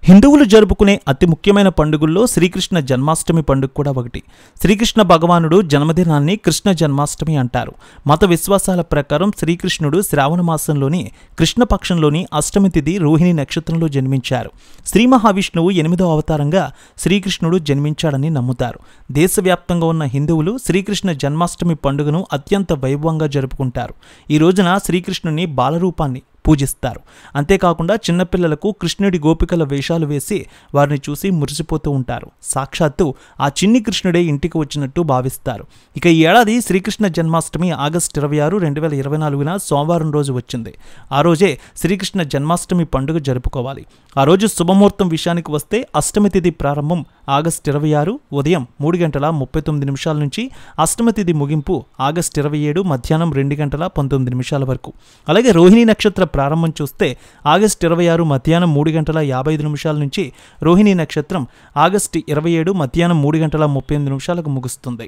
హిందువులు జరుపుకునే అతి ముఖ్యమైన పండుగల్లో శ్రీకృష్ణ జన్మాష్టమి పండుగ కూడా ఒకటి. శ్రీకృష్ణ భగవానుడు జన్మదినాన్ని కృష్ణ జన్మాష్టమి అంటారు. మత విశ్వాసాల ప్రకారం శ్రీకృష్ణుడు శ్రావణ మాసంలోని కృష్ణపక్షంలోని అష్టమి తిథి రోహిణి నక్షత్రంలో జన్మించారు. శ్రీ మహావిష్ణువు 8వ అవతారంగా శ్రీకృష్ణుడు జన్మించాడని నమ్ముతారు. దేశవ్యాప్తంగా ఉన్న హిందువులు శ్రీకృష్ణ జన్మాష్టమి పండుగను అత్యంత వైభవంగా జరుపుకుంటారు. ఈ రోజున శ్రీకృష్ణుని బాలరూపాన్ని పూజిస్తారు. అంతేకాకుండా చిన్నపిల్లలకు కృష్ణుడి గోపికల వేషాలు వేసి వారిని చూసి మురిసిపోతూ ఉంటారు. సాక్షాత్తు ఆ చిన్ని కృష్ణుడే ఇంటికి వచ్చినట్టు భావిస్తారు. ఇక ఈ ఏడాది శ్రీకృష్ణ జన్మాష్టమి ఆగస్టు 26, 2024 సోమవారం రోజు వచ్చింది. ఆ రోజే శ్రీకృష్ణ జన్మాష్టమి పండుగ జరుపుకోవాలి. ఆ రోజు శుభముహూర్తం విషయానికి వస్తే అష్టమి తిథి ప్రారంభం ఆగస్టు 26 ఉదయం 3:39 నుంచి, అష్టమి తిథి ముగింపు ఆగస్టు 27 మధ్యాహ్నం 2:19 వరకు. అలాగే రోహిణి నక్షత్ర ప్రారంభం చూస్తే ఆగస్టు 26 మధ్యాహ్నం 3:55 నుంచి రోహిణి నక్షత్రం ఆగస్టు 27 మధ్యాహ్నం 3:35 ముగుస్తుంది.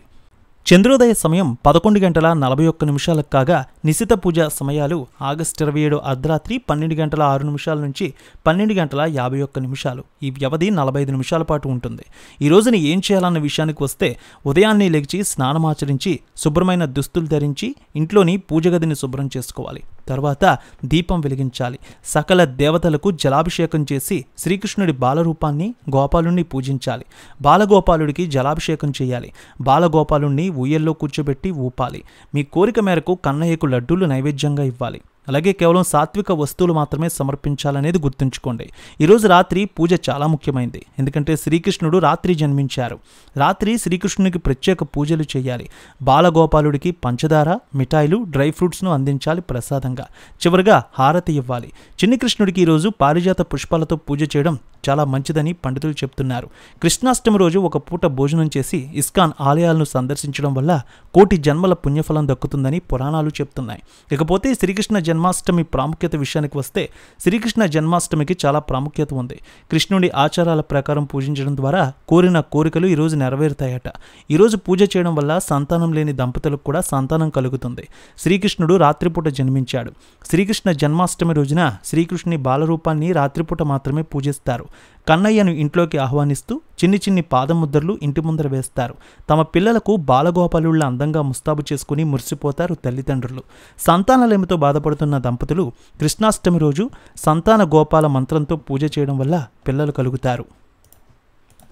చంద్రోదయ సమయం 11:41 కాగా నిశిత పూజ సమయాలు ఆగస్టు 27 అర్ధరాత్రి 12:06 నుంచి 12:51. ఈ వ్యవధి 45 నిమిషాల పాటు ఉంటుంది. ఈ రోజున ఏం చేయాలన్న విషయానికి వస్తే ఉదయాన్నే లేచి స్నానమాచరించి శుభ్రమైన దుస్తులు ధరించి ఇంట్లోని పూజ గదిని శుభ్రం చేసుకోవాలి. తర్వాత దీపం వెలిగించాలి. సకల దేవతలకు జలాభిషేకం చేసి శ్రీకృష్ణుడి బాలరూపాన్ని గోపాలుణ్ణి పూజించాలి. బాలగోపాలుడికి జలాభిషేకం చేయాలి. బాలగోపాలుణ్ణి ఊయల్లో కూర్చోబెట్టి ఊపాలి. మీ కోరిక మేరకు కన్నయ్యకు లడ్డూలు నైవేద్యంగా ఇవ్వాలి. అలాగే కేవలం సాత్విక వస్తువులు మాత్రమే సమర్పించాలనేది గుర్తుంచుకోండి. ఈరోజు రాత్రి పూజ చాలా ముఖ్యమైనది. ఎందుకంటే శ్రీకృష్ణుడు రాత్రి జన్మించారు. రాత్రి శ్రీకృష్ణునికి ప్రత్యేక పూజలు చేయాలి. బాలగోపాలుడికి పంచదార, మిఠాయిలు, డ్రై ఫ్రూట్స్ను అందించాలి ప్రసాదంగా. చివరిగా హారతి ఇవ్వాలి. చిన్ని కృష్ణుడికి ఈరోజు పారిజాత పుష్పాలతో పూజ చేయడం చాలా మంచిదని పండితులు చెప్తున్నారు. కృష్ణాష్టమి రోజు ఒక పూట భోజనం చేసి ఇస్కాన్ ఆలయాలను సందర్శించడం వల్ల కోటి జన్మల పుణ్యఫలం దక్కుతుందని పురాణాలు చెప్తున్నాయి. ఇకపోతే శ్రీకృష్ణ జన్మాష్టమి ప్రాముఖ్యత విషయానికి వస్తే శ్రీకృష్ణ జన్మాష్టమికి చాలా ప్రాముఖ్యత ఉంది. కృష్ణుడి ఆచారాల ప్రకారం పూజించడం ద్వారా కోరిన కోరికలు ఈరోజు నెరవేరుతాయట. ఈరోజు పూజ చేయడం వల్ల సంతానం లేని దంపతులకు కూడా సంతానం కలుగుతుంది. శ్రీకృష్ణుడు రాత్రిపూట జన్మించాడు. శ్రీకృష్ణ జన్మాష్టమి రోజున శ్రీకృష్ణుని బాలరూపాన్ని రాత్రిపూట మాత్రమే పూజిస్తారు. కన్నయ్యను ఇంట్లోకి ఆహ్వానిస్తూ చిన్ని చిన్ని పాదముద్రలు ఇంటి ముందర వేస్తారు. తమ పిల్లలకు బాలగోపాలుళ్ళ అందంగా ముస్తాబు చేసుకుని మురిసిపోతారు తల్లిదండ్రులు. సంతానలేమితో బాధపడుతున్న దంపతులు కృష్ణాష్టమి రోజు సంతాన గోపాల మంత్రంతో పూజ చేయడం వల్ల పిల్లలు కలుగుతారు.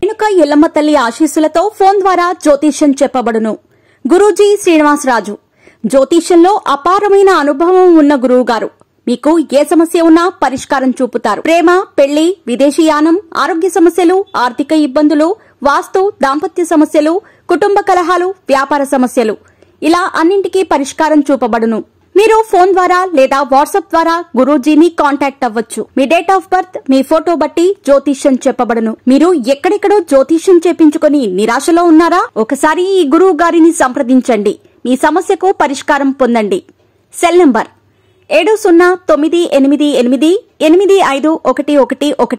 రేణుక ఎల్లమ్మ తల్లి ఆశీస్సులతో ఫోన్ ద్వారా జ్యోతిష్యం చెప్పబడును. గురూజీ శ్రీనివాసరాజు. జ్యోతిష్యంలో అపారమైన అనుభవం ఉన్న గురువు గారు మీకు ఏ సమస్య ఉన్నా పరిష్కారం చూపుతారు. ప్రేమ, పెళ్లి, విదేశీయానం, ఆరోగ్య సమస్యలు, ఆర్థిక ఇబ్బందులు, వాస్తు, దాంపత్య సమస్యలు, కుటుంబ కలహాలు, వ్యాపార సమస్యలు, ఇలా అన్నింటికీ పరిష్కారం చూపబడును. మీరు ఫోన్ ద్వారా లేదా వాట్సాప్ ద్వారా గురూజీని కాంటాక్ట్ అవ్వచ్చు. మీ డేట్ ఆఫ్ బర్త్, మీ ఫోటో బట్టి జ్యోతిష్యం చెప్పబడును. మీరు ఎక్కడెక్కడో జ్యోతిష్యం చేపించుకుని నిరాశలో ఉన్నారా? ఒకసారి ఈ గురువు గారిని సంప్రదించండి. మీ సమస్యకు పరిష్కారం పొందండి. Cell number 7098888511